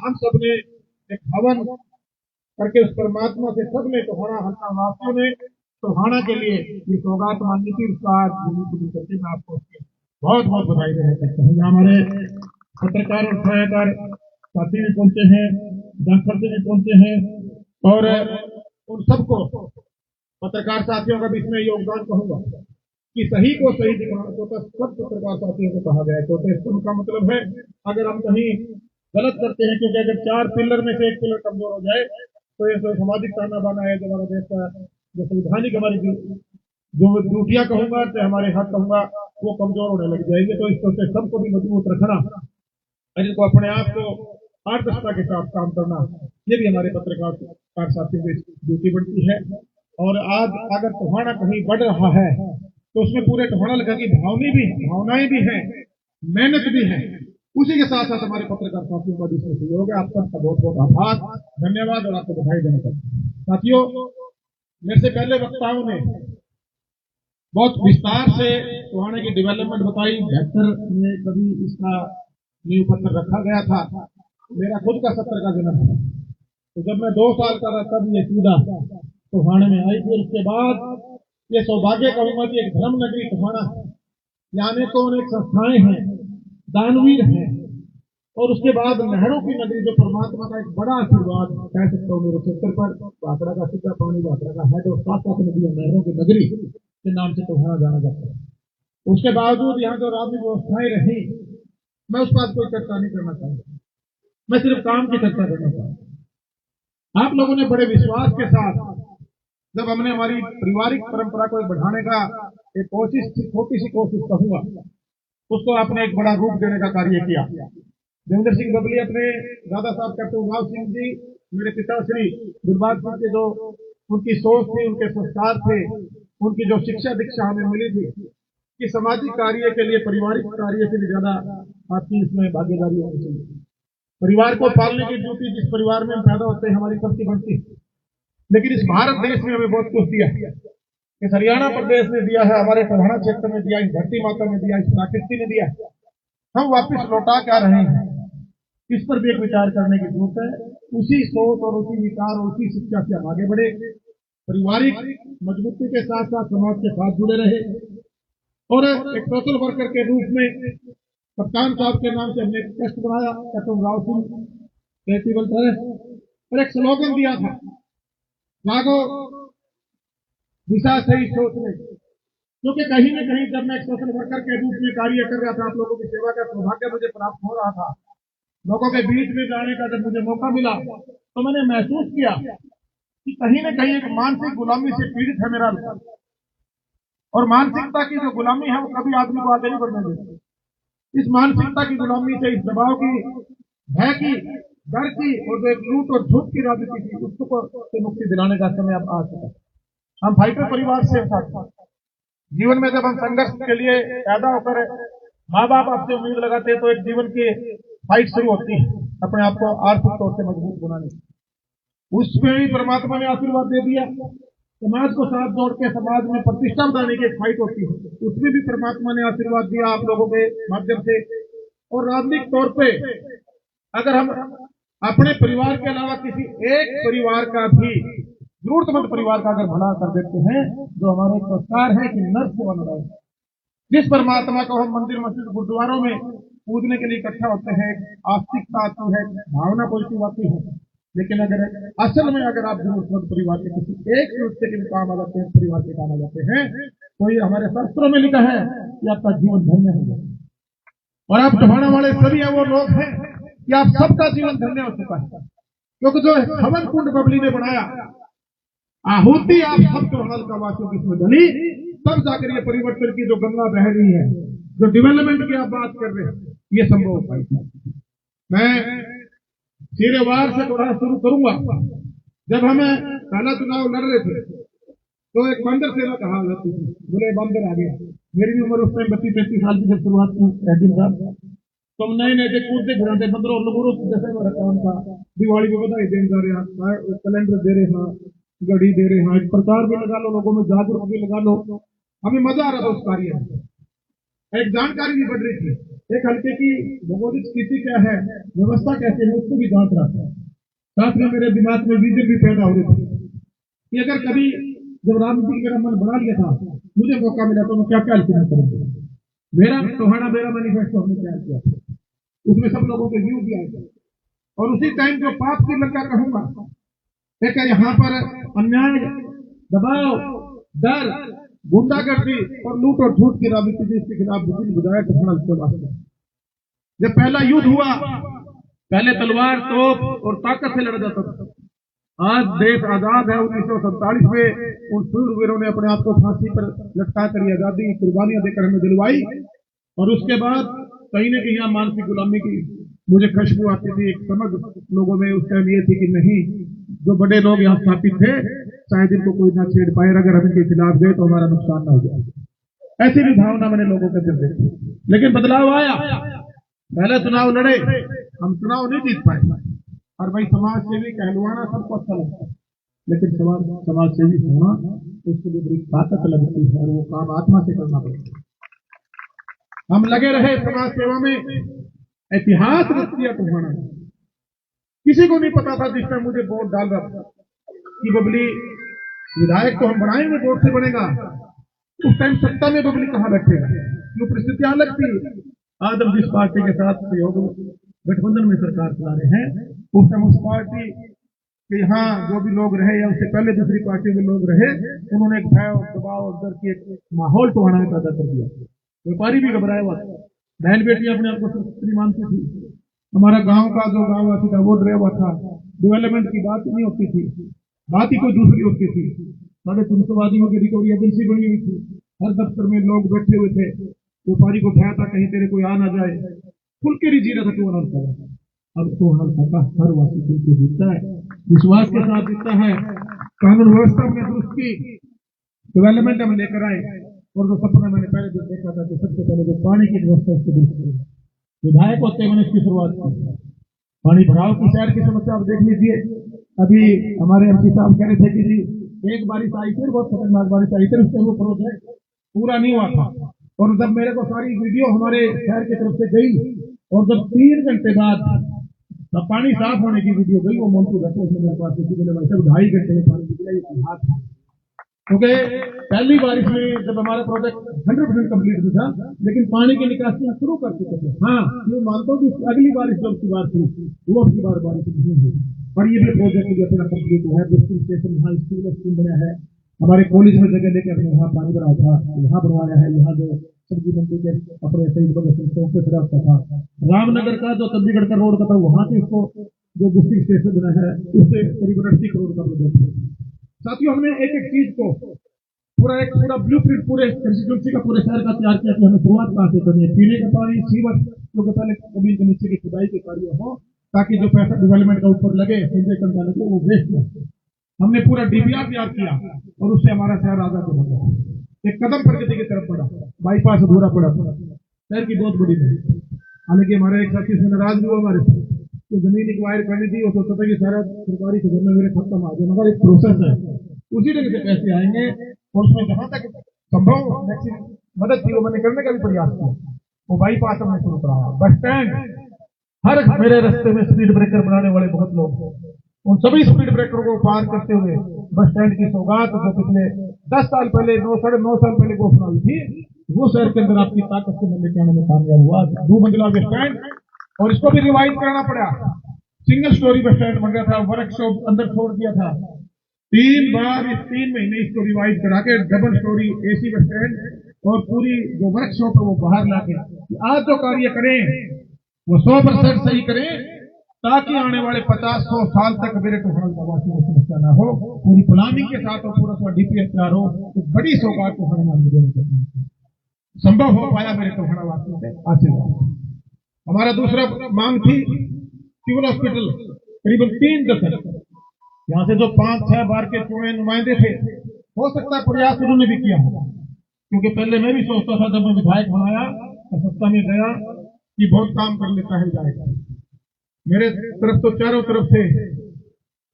हम सब ने एक हवन करके उस परमात्मा से सब ने टोहाना हल्का वासियों ने टोहाना के लिए ये सौगात मांगी थी। उसका आज करके मैं आपको बहुत बहुत बधाई देना चाहता हूँ। हमारे पत्रकार और छायाकार साथी भी पहुंचे हैं, दर्शक भी पहुंचे हैं, और उन सबको पत्रकार साथियों का भी इसमें योगदान कहूंगा कि सही को सही दिखाना तो सब पत्रकार साथियों को कहा गया है। तो इसका मतलब है अगर हम कहीं गलत करते हैं, क्योंकि अगर 4 पिलर में से एक पिलर कमजोर हो जाए तो ये जो सामाजिक ताना बाना है, जो हमारा देश का जो संवैधानिक हमारी जो त्रुटियां कहूंगा चाहे हमारे हक कहूंगा वो कमजोर होने लग जाएंगे। तो इस तरह से सबको भी मजबूत रखना, इनको अपने आप को आर्थिकता के साथ काम करना, ये भी हमारे पत्रकार साथियों की ड्यूटी बनती है। और आज अगर टोहाना कहीं बढ़ रहा है तो उसमें पूरे टोहाना लगा की भावनाएं भी हैं, मेहनत भी है, उसी के साथ साथ हमारे पत्रकार साथियों का जिसमें सहयोग है। आप सबका बहुत बहुत आभार, धन्यवाद और आपको बधाई देना चाहता हूँ। साथियों, मेरे से पहले वक्ताओं ने बहुत विस्तार से टोहाना की डेवलपमेंट बताई। 72 में कभी इसका नींव पत्थर रखा गया था। मेरा खुद का 70 का जन्म है, तो जब मैं 2 साल का था तब ये सीधा टोहाना में आई थी। उसके बाद ये सौभाग्य कहूंगा कि एक धर्म नगरी टोहाना है, यहाँ में तो अनेक संस्थाएं हैं, दानवीर हैं, और उसके बाद नहरों की नगरी जो परमात्मा का एक बड़ा आशीर्वाद कह सकता हूँ मेरे क्षेत्र पर, भाखड़ा का सीधा पानी, भाखड़ा का हेड और 7 नदियां नहरों की नगरी के नाम से टोहाना जाना जाता है। उसके बावजूद यहाँ जो राजनीतिक व्यवस्थाएं रही, मैं उस बात कोई चर्चा नहीं करना चाहूंगा, मैं सिर्फ काम की चर्चा करना चाहूंगा। आप लोगों ने बड़े विश्वास के साथ जब हमने हमारी पारिवारिक परंपरा को बढ़ाने का एक कोशिश, छोटी सी कोशिश कहूंगा, उसको आपने एक बड़ा रूप देने का कार्य किया। देवेंद्र सिंह बबली अपने दादा साहब कैप्टन राव सिंह जी, मेरे पिताश्री गुरबाज सिंह के जो उनकी सोच थी, उनके संस्कार थे, उनकी जो शिक्षा दीक्षा हमें मिली थी कि सामाजिक कार्य के लिए पारिवारिक कार्य से भी ज्यादा आपकी इसमें भागीदारी होनी चाहिए। परिवार को पालने की ड्यूटी जिस परिवार में हम पैदा होते हैं हमारी सबकी बनती है, लेकिन इस भारत देश में हमें बहुत कुछ दिया है। इस हरियाणा प्रदेश ने दिया है, हमारे टोहाना क्षेत्र में दिया, इस धरती माता ने दिया, इस प्राकृति ने दिया, हम वापिस लौटा क्या रहे हैं, इस पर भी एक विचार करने की जरूरत है। उसी सोच और उसी विचार और उसी शिक्षा से हम आगे बढ़े, पारिवारिक मजबूती के साथ साथ समाज के साथ जुड़े रहे, और एक सोशल वर्कर के रूप में कप्तान साहब के नाम से हमने एक टेस्ट बनाया, captain Rao Singh charitable trust, और एक स्लोगन दिया था, जागो दिशा सही सोच में। क्योंकि कहीं न कहीं जब मैं एक सोशल वर्कर के रूप में कार्य कर रहा था, आप लोगों की सेवा का सौभाग्य मुझे प्राप्त हो रहा था, लोगों के बीच में जाने का जब मुझे मौका मिला, तो मैंने महसूस किया कि कहीं न कहीं एक मानसिक गुलामी से पीड़ित है मेरा लोग, और मानसिकता की जो गुलामी है वो कभी आदमी को आगे नहीं बढ़ने देती। इस मानसिकता की गुलामी से, इस दबाव की, भय की, डर की, और जो एक लूट और झूठ की राजनीति थी, उसको से मुक्ति दिलाने का समय अब आ चुका है। हम फाइटर परिवार से था, जीवन में जब हम संघर्ष के लिए पैदा होकर माँ बाप आपसे उम्मीद लगाते हैं तो एक जीवन की फाइट शुरू होती है अपने आप को आर्थिक तौर से मजबूत बनाने की। उसमें भी परमात्मा ने आशीर्वाद दे दिया, समाज को साथ जोड़ के समाज में प्रतिष्ठा बनाने की एक फाइट होती है, उसमें भी परमात्मा ने आशीर्वाद दिया आप लोगों के माध्यम से। और राजनीतिक तौर पे अगर हम अपने परिवार के अलावा किसी एक परिवार का भी, जरूरतमंद परिवार का अगर भला कर देते हैं, जो हमारे संस्कार है कि नर्स को बन रहे हैं, जिस परमात्मा को हम मंदिर मस्जिद गुरुद्वारों में पूजने के लिए इकट्ठा होते हैं, आस्तिकता आती है, भावना पॉजिटिव आती है, लेकिन अगर असल में अगर आप जरूरतमंद परिवार के किसी एक सदस्य के भी काम आ जाते हैं, परिवार के काम आ जाते हैं, तो ये हमारे शास्त्रों में लिखा है कि आपका जीवन धन्य हो जाए। और आप टोहाना वाले सभी वो लोग हैं कि आप सबका जीवन धन्य हो चुका है, क्योंकि जो हवन कुंड बबली ने बनाया, आहुति आप सब टोहाना का वासियों की इसमें डली, तब जाकर ये परिवर्तन की जो गंगा बह रही है, जो डेवलपमेंट की आप बात कर रहे हैं, ये संभव हो पाई। मैं सीरेवार से थोड़ा शुरू करूंगा। जब हम पहला चुनाव लड़ रहे थे तो एक बंदर सेना कहा जाती थी, बोले बंदर आ गया। मेरी भी उम्र उस टाइम 32-33 साल की जब शुरुआत की साहब, तुम नए नए कूदते फिरते बंदरों लोगों जैसे मेरा काम था, दिवाली को बधाई देने जा रहे हैं, कैलेंडर दे रहे हैं, घड़ी दे रहे हैं, प्रचार भी लगा लो, लोगों में जागरूक भी लगा लो, हमें मजा आ रहा था उस कार्य में। एक जानकारी भी बढ़ रही थी, एक हल्के की भौगोलिक स्थिति क्या है, व्यवस्था कैसे है, उसको भी जांच रहा था। साथ में मेरे दिमाग में विजन भी पैदा हो रही थी कि अगर कभी जब राजनीति मेरा मन बना लिया था, मुझे मौका मिला तो मैं क्या क्या इस्तेमाल करूंगा। मेरा टोहाना मेरा मैनिफेस्टो हमने तैयार किया, उसमें सब लोगों के व्यू भी आए और उसी टाइम जो पाप की लंका कहूंगा, एक यहाँ पर अन्याय, दबाव, डर, गुंडागर्दी और लूट और झूठ की राजनीति जिसके खिलाफ विभिन्न विधायक के वास्ते जब पहला युद्ध हुआ, पहले तलवार, तोप और ताकत से लड़ा जाता था। आज देश आजाद है। 1947 में उन शूरवीरों ने अपने आप को फांसी पर लटका कर आजादी की कुर्बानियां देकर हमें दिलवाई और उसके बाद कहीं न कहीं यहाँ मानसिक गुलामी की मुझे खुशबू आती थी। एक समझ लोगों में उस टाइम ये थी कि नहीं, जो बड़े लोग यहाँ स्थापित थे शायद इनको कोई ना छेड़ पाए, अगर हम इनके खिलाफ गए तो हमारा नुकसान ना हो जाए। ऐसी भी भावना मैंने लोगों के दिल देखी, लेकिन बदलाव आया। पहले चुनाव लड़े, हम चुनाव नहीं जीत पाए और भाई समाज सेवी कहलवाना सबको अच्छा लगता है, लेकिन समाज सेवी होना उसके लिए बड़ी ताकत लगती है और वो काम आत्मा से करना पड़ता है। हम लगे रहे समाज सेवा में, इतिहास रच दिया टोहाना। किसी को नहीं पता था जिस टाइम मुझे वोट डाल रहा था कि बबली विधायक तो हम बनाएंगे, वोट से बनेगा। उस टाइम सत्ता में बबली कहां बैठेगा, जो परिस्थितियां अलग थी। आज हम जिस पार्टी के साथ सहयोग गठबंधन में सरकार चला रहे हैं, उस टाइम उस पार्टी के यहाँ जो भी लोग रहे या उससे पहले दूसरी पार्टी में लोग रहे, उन्होंने एक भय और दबाव और डर की एक माहौल टोहाना में पैदा कर दिया। व्यापारी भी घबराया हुआ था, बहन बेटियां अपने आप को शस्त्री मानती थी। हमारा गांव का जो गांववासी था वो डरा हुआ था। डेवलपमेंट की बात नहीं होती थी, बात ही कोई दूसरी होती थी। 350 वादियों की रिकवरी एजेंसी बनी हुई थी, हर दफ्तर में लोग बैठे हुए थे। व्यापारी को भय था कहीं तेरे कोई आ ना जाए, खुल के नहीं जी रहा था टोहाना का। अब टोहाना का हर वासी खुल के जीतता है, विश्वास के साथ जीतता है। कानून व्यवस्था में दुरुस्त की, डेवलपमेंट हम लेकर आए और जो सपना मैंने पहले जो देखा था कि सबसे पहले जो पानी की व्यवस्था उसको दुरुस्त करेगा। विधायक होते मैंने इसकी शुरुआत की। पानी भराव की शहर की समस्या आप देख लीजिए। अभी हमारे एमपी साहब कह रहे थे कि जी एक बारिश आई थी, बहुत खतरनाक बारिश आई थी, उससे वो प्रोजेक्ट पूरा नहीं हुआ था। और जब मेरे को सारी वीडियो हमारे शहर की तरफ से गई और जब 3 घंटे बाद पानी साफ होने की वीडियो गई, वो मोन्टू बैठे उसने मेरे पास बोले भाई साहब 2.5 घंटे में पानी निकला, ये हाथ था। क्योंकि पहली बारिश में जब हमारा प्रोजेक्ट 100% कंप्लीट था, लेकिन पानी की निकासी शुरू कर चुके थे। हाँ, ये मानता हूँ कि अगली बारिश जो की बार थी वो अब की बार बारिश नहीं हुई, और ये भी प्रोजेक्ट जो अपना कंप्लीट हुआ है। डिस्ट्रिक्ट स्टेशन यहाँ स्कूल बना है, हमारे कॉलेज में जगह लेकर हमने यहाँ पानी भरा था, यहाँ बनवाया है। यहाँ जो सब्जी मंडी के अपने सही था, रामनगर का जो चंडीगढ़ का रोड का था, वहां से इसको जो डिस्ट्रिक्ट स्टेशन बना है उससे करीबन 80 करोड़ का प्रोजेक्ट है। साथियों, हमने एक एक चीज को पूरा ब्लूप्रिंट पूरे कंस्टिट्यूंसी का पूरे शहर का तैयार किया कि हमें शुरुआत कहां से करनी है। पीने का पानी, सीवर, जो पहले जमीन के नीचे की खुदाई के कार्य हो, ताकि जो पैसा डेवलपमेंट का ऊपर लगे, सिंचाई का लगे, वो वेस्ट न हो। हमने पूरा डीपीआर तैयार किया और उससे हमारा शहर आजाद हो गया। एक कदम प्रगति की तरफ बढ़ा, बाईपास अधूरा पड़ा, शहर की बहुत बड़ी है। हालांकि हमारे एक साथी से नाराज भी हुआ हमारे से, तो जमीन एक्वायर करनी थी, वो सोचता था कि सारा सरकारी खजाना मेरे खत्म आ गया, मगर एक प्रोसेस है, उसी ढंग से पैसे आएंगे और उसमें जहां तक संभव मदद थी वो मैंने करने का भी प्रयास किया। वो बाईपास हमने शुरू कराया, बस स्टैंड, हर मेरे रास्ते में स्पीड ब्रेकर बनाने वाले बहुत लोग, उन सभी स्पीड ब्रेकरों को पार करते हुए बस स्टैंड की सौगात जो पिछले 10 साल पहले 9 साल पहले घोषणा हुई थी, वो शहर के अंदर आपकी ताकत से मैं लेके आने में कामयाब हुआ। 2 मंजिला बस स्टैंड, और इसको भी रिवाइज कराना पड़ा। सिंगल स्टोरी बस स्टैंड बन गया था, वर्कशॉप अंदर छोड़ दिया था। 3 बार इस 3 महीने इसको रिवाइज करा के double storey AC bus stand और पूरी जो वर्कशॉप है वो बाहर लाके आज जो कार्य करें वो 100% सही करें, ताकि आने वाले 50-100 साल तक मेरे टोहाना वासी को समस्या ना हो। पूरी प्लानिंग के साथ और पूरा डीपीएस तैयार हो, तो बड़ी सौगात टोहाना संभव हो पाया मेरे टोहाना वासियों से आशीर्वाद। हमारा दूसरा मांग थी सिविल हॉस्पिटल, करीबन 3 दशक यहाँ से जो 5-6 बार के चुने नुमाइंदे थे, हो सकता है प्रयास उन्होंने भी किया होगा, क्योंकि पहले मैं भी सोचता था जब मैं विधायक बनाया तो सत्ता में गया कि बहुत काम कर लेता है जाएगा। मेरे तरफ तो चारों तरफ से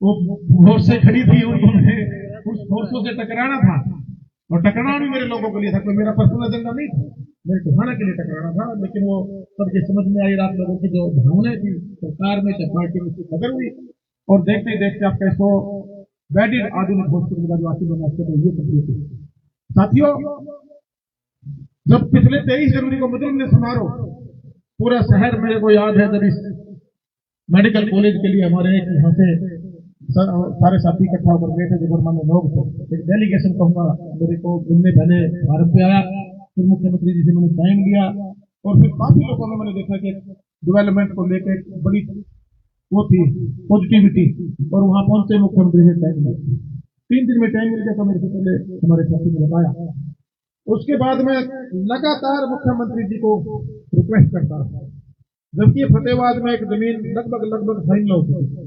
वो फोर्सें खड़ी थी, उन्होंने उस फोर्सों से टकराना था, और टकराना भी मेरे लोगों के लिए था, कोई मेरा पर्सनल एजेंडा नहीं था। मेरे टोहाना के लिए टकराना था, लेकिन वो सब ये समझ में आई, रात लोगों की जो भावनाएं थी सरकार में चाहे पार्टी में उसकी कदर हुई, और देखते ही देखते आप कैसो वेडिड आधुनिक भोजपुरी का जो आशीर्वाद बनाते तो ये तकलीफ है। साथियों, जब पिछले 23 जनवरी को मुद्रण समारोह पूरा शहर मेरे को याद है, जब इस मेडिकल कॉलेज के लिए हमारे यहाँ से सारे साथी इकट्ठा होकर गए थे, जो माने लोग थे, एक डेलीगेशन कहूंगा मेरे को घूमने बहने भारत पे आया, फिर मुख्यमंत्री जी से मैंने साइन लिया, और फिर काफी लोगों में मैंने देखा कि डेवलपमेंट को लेकर बड़ी वो थी पॉजिटिविटी, और वहां पहुंचे मुख्यमंत्री से टाइम मिला, 3 दिन में टाइम मिल गया था मेरे से पहले हमारे साथी ने बताया। उसके बाद में लगातार मुख्यमंत्री जी को रिक्वेस्ट करता था, जबकि फतेहाबाद में एक जमीन लगभग फाइनल होती थी।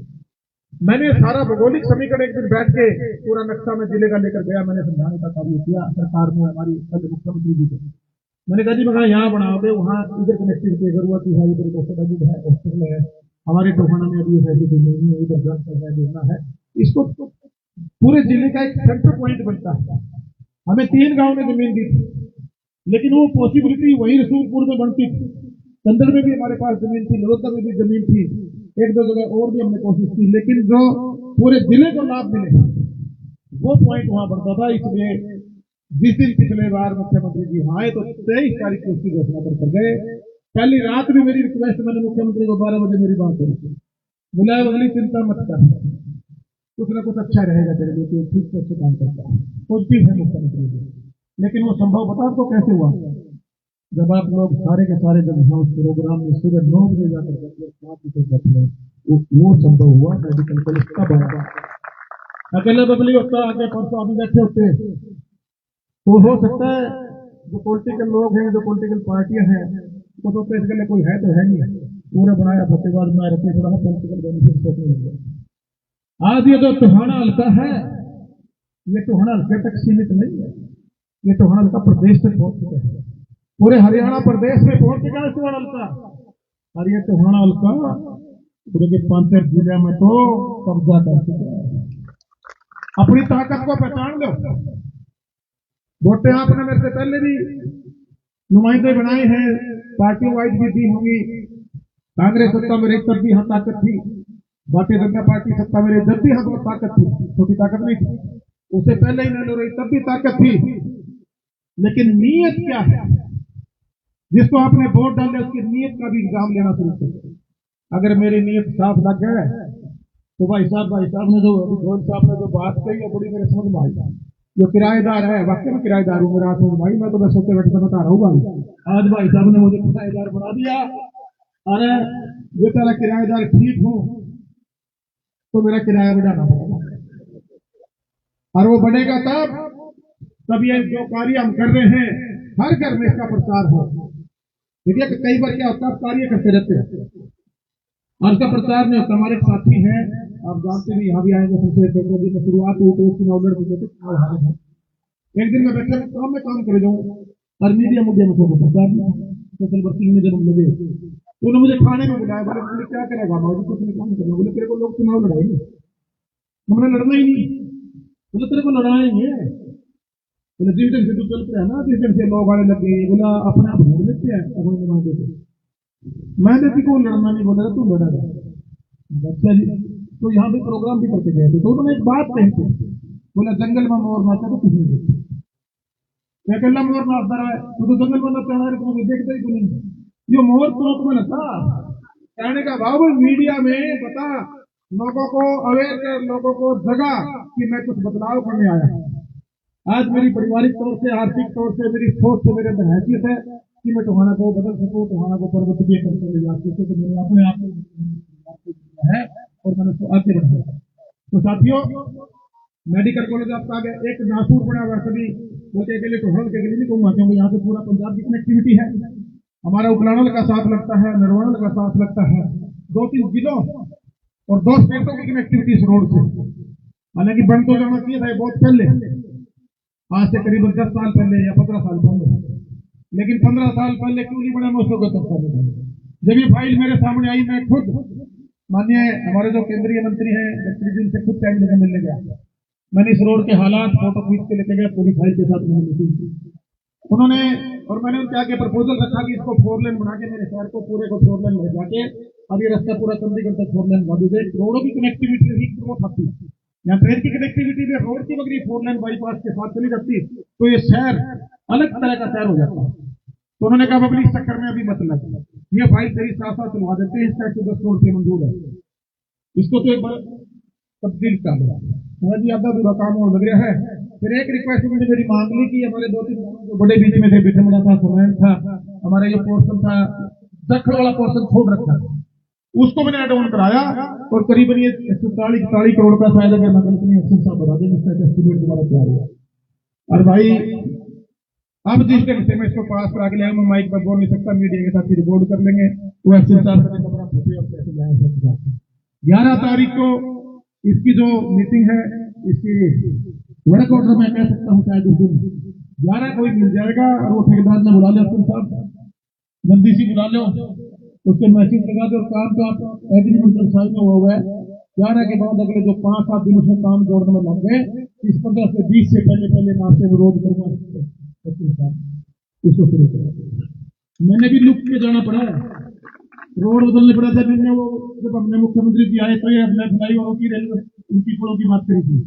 मैंने सारा भौगोलिक समीकरण एक दिन बैठ के पूरा नक्शा में जिले का लेकर गया, मैंने समझाने का कार्य किया सरकार में, हमारी मुख्यमंत्री जी को मैंने कहा जी मैं यहाँ बनाओगे, वहाँ इधर कनेक्टिविटी की जरूरत है, इधर हॉस्पिटल है, हमारे टोहाना में अभी ऐसी कोई नहीं है, इधर जंग है, जोड़ना है, इसको पूरे जिले का एक सेंटर पॉइंट बनता है। हमें 3 गांव में जमीन दी थी, लेकिन वो पॉसिबिलिटी वही रसूलपुर में बनती थी, चंदर में भी हमारे पास जमीन थी, नरोदा में भी जमीन थी, 1-2 जगह और भी हमने कोशिश की, लेकिन जो पूरे जिले को लाभ मिले वो पॉइंट वहां बढ़ता था। इसलिए जिस दिन पिछले बार मुख्यमंत्री जी आए तो 23 तारीख को उसकी घोषणा कर गए। पहली रात भी मेरी रिक्वेस्ट, मैंने मुख्यमंत्री को 12 बजे मेरी बात करी, बुलाए अगली चिंता मत कर, कुछ ना कुछ अच्छा रहेगा तेरे लिए, ठीक से अच्छे काम करता है, पॉजिटिव है मुख्यमंत्री जी। लेकिन वो संभव बता आपको कैसे हुआ, जब आप लोग सारे के सारे जब यहाँ उस प्रोग्राम में सुबह 9 बजे जाकर वो संभव हुआ। मेडिकल कॉलेज कब आया, अकेले बदली होता, आगे परसों अभी बैठे होते, तो हो सकता है जो पॉलिटिकल लोग हैं, जो पॉलिटिकल पार्टियां हैं, तो इसके लिए कोई है तो है नहीं, पूरा बनाया फतेहाबाद में रखते, थोड़ा पॉलिटिकल बेनिफिट सोचने लग गया। आज ये जो टोहाना हल्का है, ये टोहाना हल्के तक सीमित नहीं है, ये टोहाना हल्का प्रदेश तक पहुंच चुका है, पूरे हरियाणा प्रदेश में पहुंच चुका है टोहाना हल्का। और ये टोहाना हल्का पूरे के 5 जिले में तो कब्जा कर चुका है। अपनी ताकत को पहचान लो। वोटें आपने मेरे से पहले भी नुमाइंदे बनाए हैं, पार्टियों वाइज भी दी होंगी। कांग्रेस सत्ता में रही तब भी यहाँ ताकत थी, भारतीय जनता पार्टी सत्ता में रही जब भी यहाँ बहुत ताकत थी, छोटी ताकत नहीं थी, उससे पहले ही नहीं रही तब भी ताकत थी। लेकिन नीयत क्या है, जिसको आपने वोट डाले उसकी नीयत का भी एग्जाम लेना शुरू करें। अगर मेरी नीयत साफ लग गए तो भाई साहब ने जो साहब ने जो बात कही है बड़ी मेरे समझ में आई। जो किराएदार है, वाकई में किराएदार हूँ, मेरा हाथ में भाई, मैं तो बस सोते बैठे बता रहा हूँ भाई, आज भाई साहब ने मुझे किराएदार बना दिया। अरे ये तेरा किराएदार ठीक हूँ तो मेरा किराया बढ़ाना पड़ेगा, और वो बढ़ेगा तब ये जो कार्य हम कर रहे हैं हर घर में इसका प्रचार हो। देखिए कई बार क्या होता है, कार्य करते रहते हैं और उसका प्रचार नहीं होता। हमारे साथी हैं, आप जानते हैं, यहाँ भी आएंगे, शुरुआत हुई तो चुनाव लड़ चुके थे, चुनाव हारे हैं। एक दिन में बैठे काम में काम कर जाऊँ और मीडिया मुझे प्रचार सोशल वर्किंग में जब हम लगे तो उन्होंने मुझे खाने में बुलाया, बोले क्या करेगा मौजूद, कुछ नहीं काम करना। बोले तेरे को लोग चुनाव लड़ाएंगे, हमने लड़ना ही नहीं। बोले तेरे को लड़ाएंगे, बोले जिस दिन से तू चलते है ना, जिस दिन से लोग आने लगे, बोला अपने आप ढूंढ लेते हैं अपने नुमाइंदे को। मैंने को लड़ना नहीं बोला, तू लड़ा था। अच्छा जी, तो यहाँ पे प्रोग्राम भी करके गए थे, तो उन्होंने एक बात कही थी, बोला जंगल में मोर नाचा तो कुछ नहीं देखते, क्या कहला मोर नाचता है, तो जंगल में नचा है तो देखते ही नहीं, जो मोर चौक में नचा। कहने का भाव मीडिया में बता, लोगों को अवेयर कर, लोगों को जगा कि मैं कुछ बदलाव करने आया। आज मेरी पारिवारिक तौर से, आर्थिक तौर से, मेरी सोच से मेरे अंदर हैसियत है कि मैं टोहाना को बदल सकूं, टोहाना को पर्वतीय करते ले जा सकूं, तो मैंने अपने आप है और मैंने उसको आगे बढ़ाया। तो साथियों, मेडिकल कॉलेज आपका आगे एक नासूर बना हुआ, सभी बोलते अकेले टोहाना के लिए नहीं कहूंगा, क्योंकि यहाँ से पूरा पंजाब की कनेक्टिविटी है। हमारा उपलानल का साथ लगता है, नरवानल का साथ लगता है, 2-3 जिलों और 2 स्टेटों की कनेक्टिविटी इस रोड से। हालांकि बन तो जाना चाहिए था बहुत पहले, आज से करीबन 10 साल पहले या 15 साल पहले, लेकिन 15 साल पहले क्यों नहीं बना, मैं उसको बताता हूँ। जब ये फाइल मेरे सामने आई, मैं खुद माननीय हमारे जो केंद्रीय मंत्री हैं डॉक्टर जी से खुद टाइम लेकर मिलने गया। मैंने इस रोड के हालात फोटो खींच के लेके गया, पूरी फाइल के साथ मैंने मीटिंग की। उन्होंने और मैंने उनके आगे प्रपोजल रखा कि इसको 4 लेन बना के मेरे शहर को पूरे को 4 लेन ले जाके अब ये रास्ता पूरा चंडीगढ़ तक 4 लेन बना दीजिए। रोडों की कनेक्टिविटी रही ग्रोथ आती, यहाँ ट्रेन की कनेक्टिविटी में रोड की बगरी 4 लेन बाईपास के साथ चली जाती तो ये शहर अलग तरह का शहर हो जाता। तो उन्होंने कहा पब्लिक इस चक्कर में अभी मत लग, ये फाइल तेरी साथ साथ चलवा देते हैं, इसका 10 करोड़ से मंजूर है, इसको तो एक बार तब्दील कर दो। मैं जी आधा पूरा काम और लग रहा है। फिर एक रिक्वेस्ट उन्होंने मेरी मांग ली कि हमारे 2-3 जो बड़े बीच में थे, बिठमड़ा था, सीमेंट था, हमारा ये पोर्शन था, दखल वाला पोर्शन छोड़ रखा, उसको मैंने एड ऑन कराया और करीबन ये 40 करोड़ का फायदा अगर मैं गलत नहीं एक्शन साहब बता दें, इसका एस्टिमेट तुम्हारा तैयार हुआ। और भाई अब जिस ढंग से मैं इसको पास करा के लाया, मैं माइक पर बोल नहीं सकता, मीडिया के साथ रिकॉर्ड कर लेंगे, वो एक्शन साहब का कमरा फूटे और कैसे जाए। 11 तारीख को इसकी जो मीटिंग है, इसकी वर्क ऑर्डर मैं कह सकता हूँ शायद उस दिन 11 को ही मिल जाएगा। और वो ठेकेदार ने बुला लिया, अब्दुल साहब जल्दी से बुला लो, उसके मैसेज लगा दो। काम तो आप एग्रीमेंटल साइन में हो गए, 11 के बाद अगले जो 5-7 दिन उसमें काम जोड़ने में लग गए, इस 15 से 20 से पहले मैं आपसे विरोध करूंगा, इसको शुरू करें। मैंने भी लुक के जाना पड़ा, रोड बदलने पड़ा था। जिनने वो जब अपने मुख्यमंत्री जी आए तो ये फ्लाई ओवर की रेलवे उनकी पुलों की बात करी थी,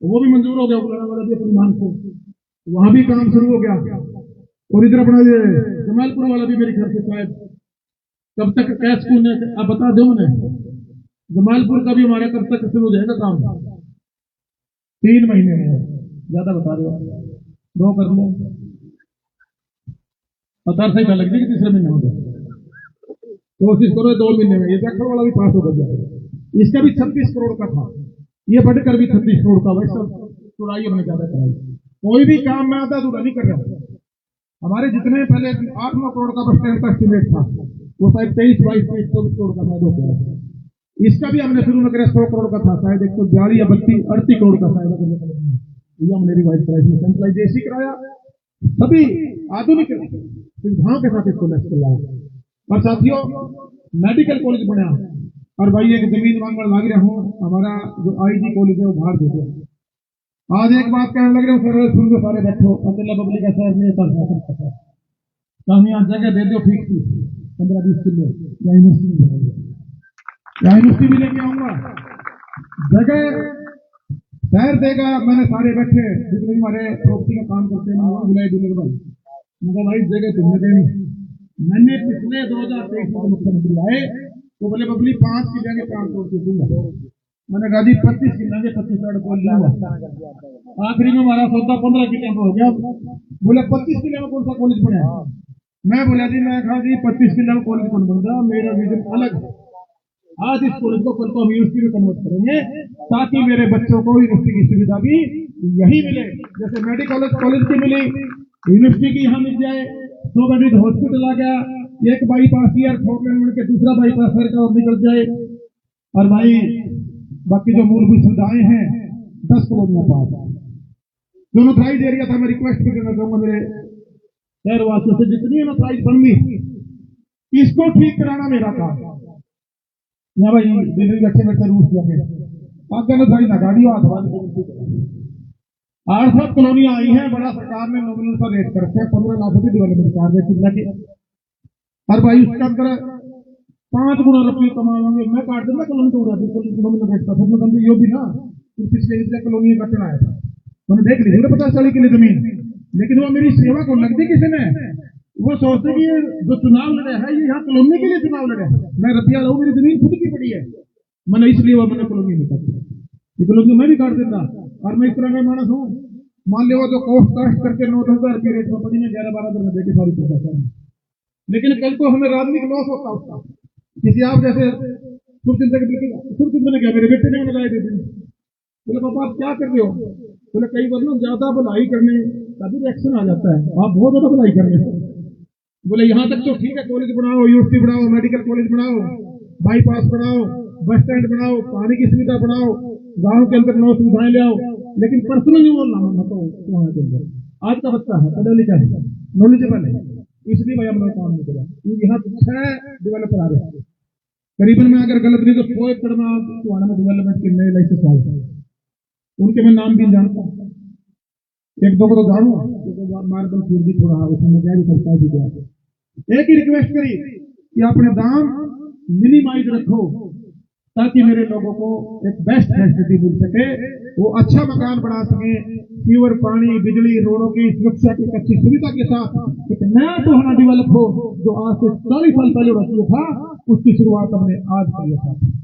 वो भी मंजूर हो गया परिमाण को, वहां भी काम शुरू हो गया। और इधर अपना ये जमालपुर वाला भी मेरे घर से शायद कब तक कैश को आप बता दो मैंने, जमालपुर का भी हमारा कब तक शुरू हो जाएगा काम? 3 महीने में, ज्यादा बता रहे हो, 2 कर लो, 17 से लग जाएगी, तीसरे महीने में कोशिश करो 2 महीने में। ये दखल वाला भी पास हो जाएगा, इसका भी 36 करोड़ का था, ये बढ़कर भी 36 करोड़ का। वैसे चुराई हमने ज्यादा कराई, कोई भी काम में आधा अधूरा नहीं कर रहा। हमारे जितने पहले 8-9 करोड़ का बस स्टैंड का एस्टिमेट था, वो शायद 23-22-24 करोड़ का मैं दो करोड़, इसका भी हमने शुरू में करा 100 करोड़ का था, शायद 142 या 38 करोड़ का शायद ये हमने रिवाइज कराया, सेंट्रलाइजेशन कराया, सभी आधुनिक सुविधाओं के साथ इसको नेक्स्ट लाया। और साथियों मेडिकल कॉलेज बना, और भाई एक जमीन मांगने लग रहा हूँ, हमारा जो आईजी कॉलेज है वो बाहर देते। आज एक बात कहने लग रहे हो, सर सुन लो सारे बैठो, अकेला पब्लिक का शहर में कहा यहाँ जगह दे दो ठीक थी 15-20 किलो, या यूनिवर्सिटी भी लेके आऊंगा, जगह शहर देगा। मैंने सारे बैठे जितने हमारे प्रॉपर्टी का काम करते हैं बुलाई दिले भाई जगह तुमने देनी। मैंने पिछले 2023 में मुख्यमंत्री आए तो बोले पब्लिक 5 किले के काम तोड़ के दूंगा, मैंने कहा जी 25 किले के 25 सड़क बोल दूंगा। आखिरी में हमारा सौदा 15 किले में हो गया, बोले 25 किले में कौन सा कॉलेज बना? मैं बोला जी, मैं कहा जी 25 किले में कॉलेज कौन बन रहा, मेरा विजन अलग है। आज इस कॉलेज को कल को हम यूनिवर्सिटी में कन्वर्ट करेंगे ताकि मेरे बच्चों को यूनिवर्सिटी की सुविधा भी यही मिले, जैसे मेडिकल कॉलेज की मिली, यूनिवर्सिटी की यहाँ मिल जाए। 2 बेडेड हॉस्पिटल आ गया, एक बाईपास ईयर 4 लेन के दूसरा बाईपास सर का और निकल जाए। और भाई बाकी जो मूलभूत सुविधाएं हैं 10 कॉलोनियां पास, दोनों प्राइज एरिया था। मैं रिक्वेस्ट भी करना चाहूंगा मेरे शहरवासियों से, जितनी ना प्राइज बननी इसको ठीक कराना मेरा काम। यहाँ भाई दिल्ली अच्छे में रूस लगे आगे में थोड़ी ना गाड़ी 800 कॉलोनियां आई हैं, बड़ा सरकार ने नॉमिनल का रेट कर रखा है 15 लाख की डेवलपमेंट चार्ज है। और भाई उसके अंदर 5 गुना रुपये कमाएंगे, मैं काट दूंगा कॉलोनी को नॉमिनल रेट का। फिर ये भी ना पिछले कॉलोनी कटना है, मैंने देख ली 50-40 किलो जमीन, लेकिन वो मेरी सेवा को लगती किसी ने, वो सोचते कि जो चुनाव लड़े है ये यहाँ कॉलोनी के लिए चुनाव लड़े, मैं रतिया लाऊं, मेरी जमीन खुद की पड़ी है, मैंने इसलिए वो मैंने कॉलोनी नहीं काटी, कॉलोनी मैं भी काट देता। और मैं इस तरह का मानस हूँ, मान लो जो कोस्ट कास्ट करके 9,000 रुपये रेट में पड़ी में 11-12 दिन में देखे सारी पैसा, लेकिन कल को हमें राजनीतिक लॉस होता उसका। किसी आप जैसे मैंने क्या मेरे बेटे ने लगाए थे, बोले पापा आप क्या कर रहे हो? बोले कई बार ना ज्यादा भलाई करने का भी रिएक्शन आ जाता है, आप बहुत ज्यादा भलाई कर रहे हैं। बोले यहाँ तक तो ठीक है, कॉलेज बनाओ, यूनिवर्सिटी बनाओ, मेडिकल कॉलेज बनाओ, बाईपास बनाओ, बस स्टैंड बनाओ, पानी की सुविधा बनाओ, गाँव के अंदर 9 सुविधाएं ले आओ, लेकिन पर्सनली बोलना तुम्हारे के अंदर आज का बच्चा है पढ़ा लिखा है नॉलेजेबल है, इसलिए भाई हमने काम नहीं करा। क्योंकि यहाँ 6 डेवलपर आ रहे हैं करीबन, मैं अगर गलत नहीं तो 100 एकड़ में में डेवलपमेंट के नए लाइसेंस आए, उनके मैं नाम भी जानता हूँ। एक दो को तो जानू तो मार्बल फिर भी थोड़ा उसमें क्या भी करता है। एक ही रिक्वेस्ट करी कि अपने दाम मिनिमाइज रखो ताकि मेरे लोगों को एक बेस्ट फैसिलिटी मिल सके, वो अच्छा मकान बना सके, सीवर, पानी, बिजली, रोडों की सुरक्षा की अच्छी सुविधा के साथ एक नया टोहाना डेवलप हो जो आज से 40 साल पहले बच्चों था, उसकी शुरुआत हमने आज करी था।